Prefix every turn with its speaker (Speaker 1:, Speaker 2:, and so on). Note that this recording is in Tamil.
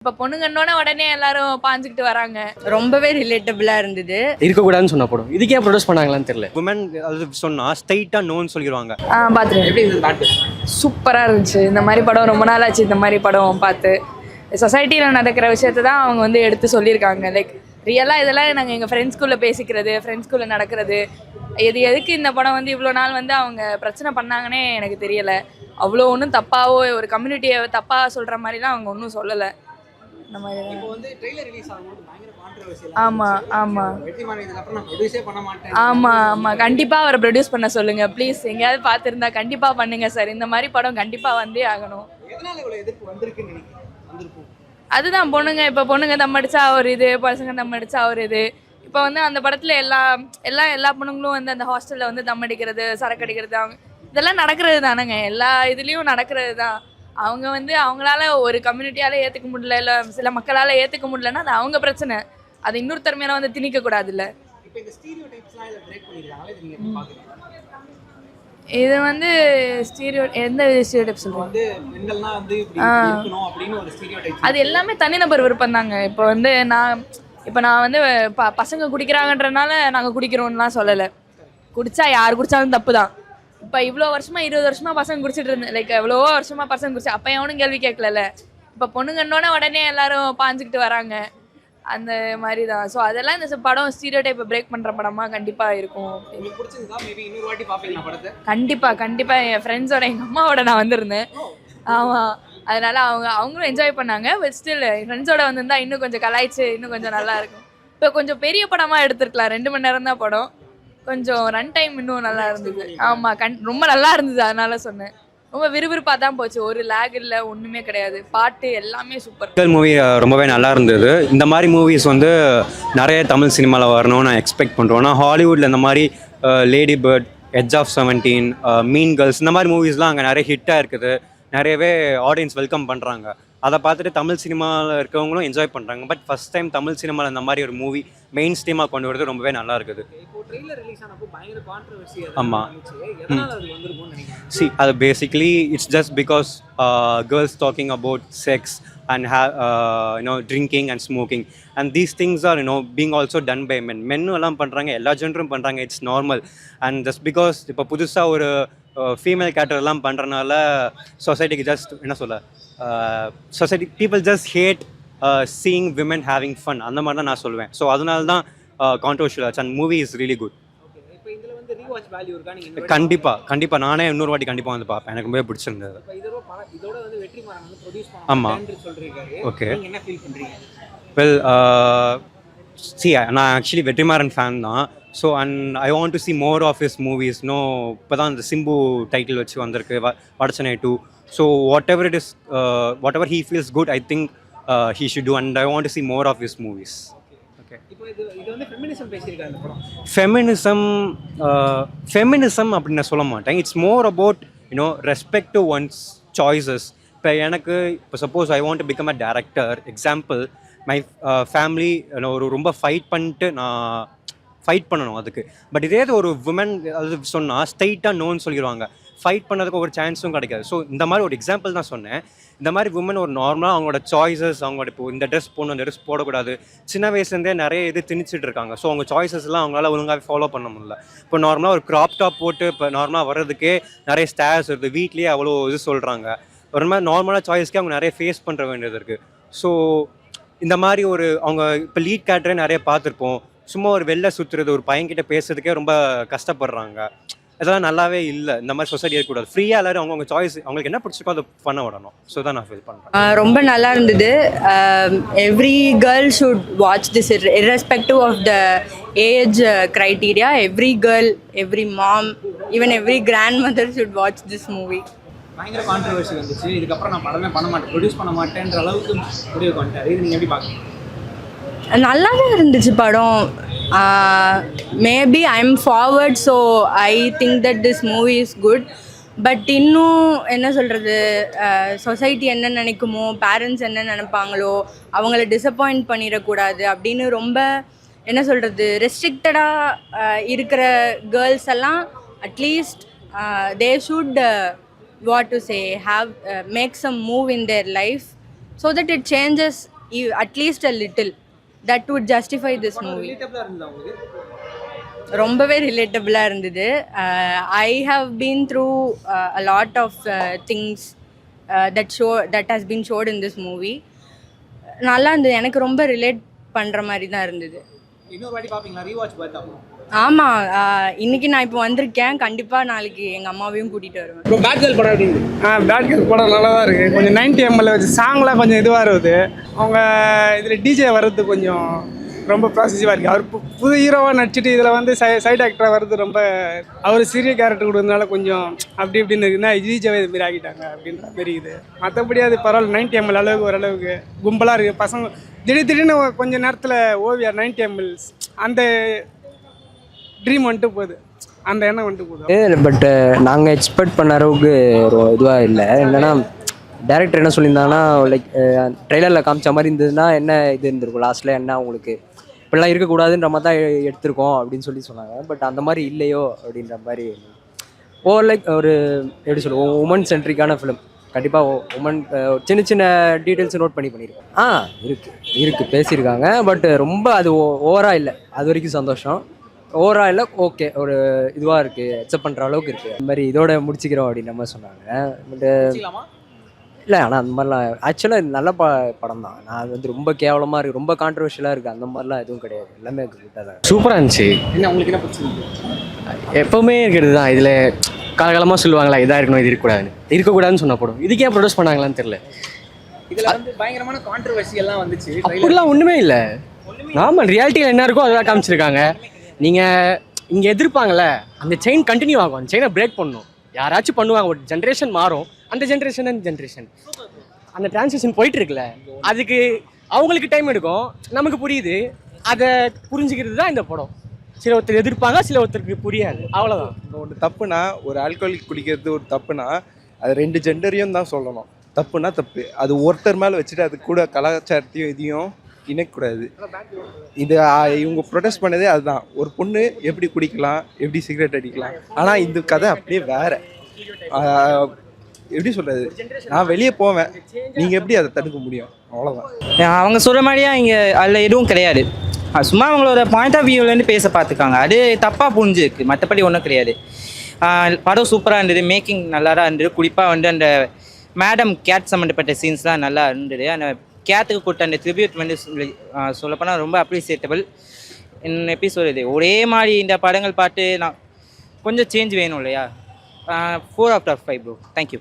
Speaker 1: இப்ப பொண்ணுங்கன்னோட உடனே எல்லாரும் பாஞ்சுக்கிட்டு வராங்க.
Speaker 2: ரொம்பவே ரிலேட்டபிளா இருந்தது.
Speaker 3: இருக்கக்கூடாதுன்னு சொன்ன படம் இதுக்கே ப்ரொடியூஸ் பண்ணாங்களான்னு தெரியல.
Speaker 4: உமன் அது சொன்னா ஸ்ட்ரைட்டா நோன்னு சொல்லிடுவாங்க.
Speaker 1: பாத்துருக்கேன்.
Speaker 3: எப்படி இருந்தது பாட்டு?
Speaker 1: சூப்பரா இருந்துச்சு. இந்த மாதிரி படம் ரொம்ப நாள் ஆச்சு. இந்த மாதிரி படம் பார்த்து சொசைட்டியில் நடக்கிற விஷயத்தை தான் அவங்க வந்து எடுத்து சொல்லியிருக்காங்க. லைக் ரியலாக இதெல்லாம் நாங்கள் எங்கள் ஃப்ரெண்ட்ஸ்குள்ளே பேசிக்கிறது, ஃப்ரெண்ட்ஸ்குள்ளே நடக்கிறது. எதுக்கு இந்த படம் வந்து இவ்வளோ நாள் வந்து அவங்க பிரச்சனை பண்ணாங்கன்னே எனக்கு தெரியலை. அவ்வளோ ஒன்றும் தப்பாவோ ஒரு கம்யூனிட்டியை தப்பாக சொல்கிற மாதிரிலாம் அவங்க ஒன்றும் சொல்லலை. இந்த மாதிரி
Speaker 3: இப்போ வந்து ட்ரெய்லர் ரிலீஸ் ஆகும்போது பயங்கர கான்ட்ரோவர்சியல்.
Speaker 1: ஆமாம்
Speaker 3: வெற்றிமாறன் இதுக்கு அப்புறம் நான் ப்ரொடியூஸே பண்ண மாட்டேன்.
Speaker 1: ஆமாம் கண்டிப்பாக அவரை ப்ரொடியூஸ் பண்ண சொல்லுங்கள் ப்ளீஸ். எங்கேயாவது பார்த்துருந்தா கண்டிப்பாக பண்ணுங்கள் சார். இந்த மாதிரி படம் கண்டிப்பாக வந்தே ஆகணும்.
Speaker 3: எதனால இவ்வளோ எதிர்ப்பு வந்திருக்குன்னு நினைக்கிறேன்? வந்திருக்கும்.
Speaker 1: அதுதான் பொண்ணுங்க இப்போ பொண்ணுங்க தம் அடிச்சா ஒரு இது, பசங்க தம் அடிச்சா ஒரு இது. இப்போ வந்து அந்த படத்தில் எல்லா பொண்ணுங்களும் வந்து அந்த ஹாஸ்டலில் வந்து தம் அடிக்கிறது, சரக்கு அடிக்கிறது, அவங்க இதெல்லாம் நடக்கிறது தானேங்க. எல்லா இதுலேயும் நடக்கிறது தான். அவங்க வந்து அவங்களால ஒரு கம்யூனிட்டியால் ஏற்றுக்க முடியல, இல்லை சில மக்களால் ஏற்றுக்க முடியலன்னா அது அவங்க பிரச்சனை. அது இன்னொருத்தர் மேலே வந்து திணிக்கக்கூடாதுல்ல.
Speaker 3: இப்போ இந்த ஸ்டீரியோடைப்ஸ்லாம் இதில் பிரேக் பண்ணியிருக்காங்களே, இது நீங்கள் பார்க்குறீங்க.
Speaker 1: இது வந்து எந்த ஸ்டீரியோடைப் சொல்லுவோம்
Speaker 3: வந்து பெண்கள்லாம் வந்து இப்படி இருக்கணும் அப்படின்னு ஒரு ஸ்டீரியோடைப்.
Speaker 1: அது எல்லாமே தனிநபர் விருப்பம் தாங்க. இப்போ வந்து நான் வந்து பசங்க குடிக்கிறாங்கன்றனால நாங்கள் குடிக்கிறோம்லாம் சொல்லலை. குடித்தா யார் குடித்தாலும் தப்பு தான். இப்போ இவ்வளோ வருஷமாக 20 வருஷமாக பசங்க குடிச்சிட்டு இருந்தேன். லைக் எவ்வளவோ வருஷமாக பசங்க குடிச்சு அப்போ எவனும் கேள்வி கேட்கல. இப்போ பொண்ணுங்கன்னோட உடனே எல்லாரும் பாஞ்சுக்கிட்டு வராங்க. அந்த மாதிரி தான். ஸோ அதெல்லாம் இந்த படம் ஸ்டீரியோடைப்பை பிரேக் பண்ணுற படமாக கண்டிப்பாக இருக்கும். கண்டிப்பாக என் ஃப்ரெண்ட்ஸோட எங்கள் அம்மாவோட நான் வந்திருந்தேன். ஆமாம், அதனால அவங்களும் என்ஜாய் பண்ணாங்க. பட் ஸ்டில் என் ஃப்ரெண்ட்ஸோட வந்திருந்தா இன்னும் கொஞ்சம் கலாய்ச்சி இன்னும் கொஞ்சம் நல்லா இருக்கும். இப்போ கொஞ்சம் பெரிய படமாக எடுத்துருக்கலாம். 2 மணி நேரம் தான் படம். கொஞ்சம் ரன் டைம் இன்னும் நல்லா இருந்தது. ஆமாம், ரொம்ப நல்லா இருந்தது. அதனால சொன்னேன். ரொம்ப விறுவிறுப்பாக தான் போச்சு. ஒரு லேக் இல்லை, ஒன்றுமே கிடையாது. பாட்டு எல்லாமே சூப்பர்.
Speaker 4: மூவி ரொம்பவே நல்லா இருந்தது. இந்த மாதிரி மூவிஸ் வந்து நிறைய தமிழ் சினிமாவில் வரணும்னு நான் எக்ஸ்பெக்ட் பண்ணுறோம். ஆனால் ஹாலிவுட்டில் இந்த மாதிரி lady bird, edge of 17, mean girls இந்த மாதிரி மூவிஸ்லாம் அங்கே நிறைய ஹிட்டாக இருக்குது. நிறையவே ஆடியன்ஸ் வெல்கம் பண்ணுறாங்க. அதை பார்த்துட்டு தமிழ் சினிமாவில் இருக்கவங்களும் என்ஜாய் பண்ணுறாங்க. பட் ஃபஸ்ட் டைம் தமிழ் சினிமாவில் இந்த மாதிரி ஒரு மூவி மெயின் ஸ்ட்ரீமாக கொண்டு வரது ரொம்பவே நல்லா இருக்குது. ஆமாம், அது basically it's just because girls talking about sex and drinking and smoking, and these things are being also done by men. மென்னும் எல்லாம் பண்ணுறாங்க, எல்லா ஜென்டரும் பண்ணுறாங்க. It's normal. And just because இப்போ புதுசாக ஒரு ஃபீமேல் கேரக்டர் எல்லாம் பண்ணுறனால சொசைட்டிக்கு ஜஸ்ட் என்ன சொல்ல, society people just hate seeing women having fun. அந்த மாதிரி தான் நான் சொல்லுவேன். ஸோ அதனால தான் கான்ட்ரோவர்ஷியல் ஆச்சு. And movie is really good. கண்டிப்பாக நானே இன்னொரு வாட்டி கண்டிப்பாக வந்து பார்ப்பேன். எனக்கு ரொம்பவே பிடிச்சிருந்தது. ஆமாம், ஓகே. வெல், நான் ஆக்சுவலி வெற்றிமாறன் ஃபேன் தான். So and I want to see more of his movies. இப்போ தான் இந்த சிம்பு டைட்டில் வச்சு வந்திருக்கு, Vada Chennai 2. So whatever he feels good, I think he should do, and I want to see more of his movies. Feminism அப்படின்னு நான் சொல்ல மாட்டேன். It's more about respect to one's choices. இப்போ எனக்கு இப்போ suppose I want to become a director, example my family ரொம்ப ஃபைட் பண்ணிட்டு நான் ஃபைட் பண்ணணும் அதுக்கு. பட் இதே ஒரு உமன் அது சொன்னால் ஸ்ட்ரைட்டாக நோன்னு சொல்லிடுவாங்க. ஃபைட் பண்ணதுக்கு ஒரு சான்ஸும் கிடைக்காது. ஸோ இந்த மாதிரி ஒரு எக்ஸாம்பிள் தான் சொன்னேன். இந்த மாதிரி உமன் ஒரு நார்மலாக அவங்களோட சாய்ஸஸ், அவங்களோட இப்போ இந்த ட்ரெஸ் போடணும், இந்த ட்ரெஸ் போடக்கூடாது, சின்ன வயசுலேருந்தே நிறைய இது திணிச்சிட்டு இருக்காங்க. ஸோ அவங்க சாய்ஸஸ்லாம் அவங்களால ஒழுங்காக ஃபாலோ பண்ண முடியல. இப்போ நார்மலாக ஒரு க்ராப் டாப் போட்டு இப்போ நார்மலாக வர்றதுக்கே நிறைய ஸ்டேர்ஸ் வருது. வீட்லேயே அவ்வளோ இது சொல்கிறாங்க. ஒரு மாதிரி நார்மலாக சாய்ஸ்க்கே அவங்க நிறைய ஃபேஸ் பண்ணுற வேண்டியது இருக்குது. ஸோ இந்த மாதிரி அவங்க இப்போ லீட் கேரக்டரே நிறைய பார்த்துருப்போம். சும்மா ஒரு வெளில சுற்றுறது, ஒரு பையன்கிட்ட பேசுறதுக்கே ரொம்ப கஷ்டப்படுறாங்க. அதெல்லாம் நல்லாவே இல்லை. இந்த மாதிரி சொசைட்டி இருக்கக்கூடாது. ஃப்ரீயாக எல்லாரும் அவங்கவுங்க சாய்ஸ், அவங்களுக்கு என்ன பிடிச்சிருக்கோ அதை பண்ண விடணும். ஸோ தான் நான் ஃபீல் பண்ணுறேன்.
Speaker 2: ரொம்ப நல்லா இருந்தது. Every girl should watch this irrespective of the age criteria. Every girl, every mom, even every grandmother should watch this movie.
Speaker 3: பயங்கர கான்ட்ரோவர்சி வந்துச்சு. இதுக்கப்புறம் நான் படமே பண்ண மாட்டேன், ப்ரொடியூஸ் பண்ண மாட்டேன்ற அளவுக்கு முடிவு பண்ணிட்டார். இது நீங்கள் எப்படி பார்க்குறீங்க?
Speaker 2: நல்லா தான் இருந்துச்சு படம். Maybe I am forward, so I think that this movie is good. But இன்னும் என்ன சொல்கிறது, சொசைட்டி என்ன நினைக்குமோ, பேரண்ட்ஸ் என்ன நினைப்பாங்களோ, அவங்கள டிசப்பாயிண்ட் பண்ணிடக்கூடாது அப்படின்னு ரொம்ப என்ன சொல்கிறது ரெஸ்ட்ரிக்டடாக இருக்கிற கேர்ள்ஸ் எல்லாம் at least they should what to say have make some move in their life. so that it changes at least a little. That would justify this movie.
Speaker 3: ரிலேட்டபிளா இருந்தா உங்களுக்கு?
Speaker 2: ரொம்பவே ரிலேட்டபிளாக இருந்தது. I have been through a lot of things that has been shot in this movie. நல்லா இருந்தது, எனக்கு ரொம்ப ரிலேட் பண்ணுற மாதிரி தான் இருந்தது.
Speaker 3: இன்னொரு வாட்டி பாப்பீங்களா? ரீவாட்ச் பார்த்தா?
Speaker 2: ஆமாம், இன்னைக்கு நான் இப்போ வந்திருக்கேன், கண்டிப்பாக நாளைக்கு எங்கள் அம்மாவையும் கூட்டிகிட்டு வருவேன்.
Speaker 3: இப்போ பேட் கேர்ள் படம் எப்படி இருக்கு?
Speaker 5: பேட் கேர்ள் படம் நல்லா தான் இருக்குது. கொஞ்சம் 90 ml வச்சு சாங்லாம் கொஞ்சம் இதுவாக இருக்குது. அவங்க இதில் டிஜே வர்றது கொஞ்சம் ரொம்ப ப்ராசஸிவாக இருக்குது. அவர் புது ஹீரோவாக நடிச்சிட்டு இதில் வந்து சைடு ஆக்டராக வர்றது ரொம்ப, அவர் சீரிய கேரக்டர் கொடுத்ததுனால கொஞ்சம் அப்படி இப்படின்னு இருக்குன்னா டிஜேவை இதுமாரி ஆகிட்டாங்க அப்படின்ற மாரி இது. மற்றபடி அது பரவாயில்ல, 90 ml அளவுக்கு ஓரளவுக்கு கும்பலாக இருக்குது. பசங்க திடீர்னு கொஞ்சம் நேரத்தில் ஓவியர் 90 ml அந்த ட்ரீம் வந்துட்டு போகுது, அந்த எண்ணம் வந்துட்டு போகுது.
Speaker 6: பட் நாங்கள் எக்ஸ்பெக்ட் பண்ண அளவுக்கு இதுவாக இல்லை. என்னென்னா டேரக்டர் என்ன சொல்லியிருந்தாங்கன்னா, லைக் ட்ரெய்லரில் காமிச்ச மாதிரி இருந்ததுன்னா என்ன இது இருந்திருக்கும், லாஸ்ட்டில் என்ன உங்களுக்கு இப்படிலாம் இருக்கக்கூடாதுன்ற மாதிரி தான் எடுத்திருக்கோம் அப்படின்னு சொன்னாங்க. பட் அந்த மாதிரி இல்லையோ அப்படின்ற மாதிரி லைக் ஒரு எப்படி சொல்லுவோம், உமன் சென்ட்ரிக்கான ஃபிலிம். கண்டிப்பாக உமன் சின்ன சின்ன டீட்டெயில்ஸ் நோட் பண்ணியிருக்கோம். இருக்குது பேசியிருக்காங்க. பட் ரொம்ப அது ஓவராக இல்லை, அது வரைக்கும் சந்தோஷம். ஓவராக இல்லை, ஓகே, ஒரு இதுவாக இருக்குது, அக்செப்ட் பண்ணுற அளவுக்கு இருக்குது. அந்த மாதிரி இதோட முடிச்சிக்கிறோம் அப்படின்ற மாதிரி சொன்னாங்க. பட்டு இல்லை, ஆனால் அந்த மாதிரிலாம் ஆக்சுவலாக இது நல்ல படம் தான். நான் அது வந்து ரொம்ப கேவலமாக இருக்குது, ரொம்ப கான்ட்ரவர்ஷியலாக இருக்குது, அந்த மாதிரிலாம் எதுவும் கிடையாது. எல்லாமே குட்டாக தான்,
Speaker 7: சூப்பராக இருந்துச்சு.
Speaker 3: என்ன உங்களுக்கு என்ன பிடிச்சிருக்கு?
Speaker 7: எப்போவுமே இருக்கிறது தான். இதில் காலகாலமாக சொல்லுவாங்களா இதாக இருக்கணும், இது இருக்கக்கூடாதுன்னு சொன்ன படம். இதுக்கே ப்ரொடியூஸ் பண்ணாங்களான்னு தெரியல.
Speaker 3: இதில் வந்து பயங்கரமான கான்ட்ரவர்சி எல்லாம் வந்துச்சு.
Speaker 7: அப்படிலாம் ஒன்றுமே இல்லை, நார்மல் ரியாலிட்டியில் என்ன இருக்கோ அதெல்லாம் காமிச்சிருக்காங்க. நீங்கள் இங்கே எதிர்ப்பாங்கள்ல, அந்த செயின் கண்டினியூ ஆகும், அந்த செயினை பிரேக் பண்ணணும். யாராச்சும் பண்ணுவாங்க, ஒரு ஜென்ரேஷன் மாறும், அந்த ஜென்ரேஷன் அந்த டிரான்சிஷன் போயிட்டு இருக்குல்ல, அதுக்கு அவங்களுக்கு டைம் எடுக்கும், நமக்கு புரியுது. அதை புரிஞ்சுக்கிறது தான் இந்த படம். சில ஒருத்தர் எதிர்ப்பாங்க, சில ஒருத்தருக்கு புரியாது, அவ்வளோதான்.
Speaker 8: ஒன்று தப்புனா, ஒரு ஆல்கோஹாலிக் குடிக்கிறது ஒரு தப்புனா அது 2 ஜெண்டரையும் தான் சொல்லணும். தப்புனா தப்பு, அது ஒருத்தர் மேலே வச்சுட்டு அது கூட கலாச்சாரத்தையும் இதையும் இணைக்கக்கூடாது. இது இவங்க ப்ரொடெஸ்ட் பண்ணதே அதுதான். ஒரு பொண்ணு எப்படி குடிக்கலாம், எப்படி சிகரெட் அடிக்கலாம். ஆனால் இந்த கதை அப்படியே வேற. எப்படி சொல்கிறது, நான் வெளியே போவேன், நீங்கள் எப்படி அதை தடுக்க முடியும்? அவ்வளோதான்.
Speaker 9: அவங்க சொல்கிற மாதிரியா இங்கே அதில் எதுவும் கிடையாது. சும்மா அவங்களோட பாயிண்ட் ஆஃப் வியூலேருந்து பேச பார்த்துக்காங்க, அது தப்பாக புரிஞ்சுருக்கு, மற்றபடி ஒன்றும் கிடையாது. படம் சூப்பராக இருந்தது, மேக்கிங் நல்லா தான் இருந்தது. குறிப்பாக வந்து அந்த மேடம் கேட் சம்மந்தப்பட்ட சீன்ஸ்லாம் நல்லா இருந்தது. அந்த கேட்டுக்கு கொடுத்த அந்த ட்ரிபியூட் வந்து சொல்லப்போனால் ரொம்ப அப்ரிசியேட்டபிள். எப்படி சொல்கிறது, ஒரே மாதிரி இந்த படங்கள் பார்த்து நான் கொஞ்சம் சேஞ்ச் வேணும் இல்லையா. 4 out of 5 bro. Thank you.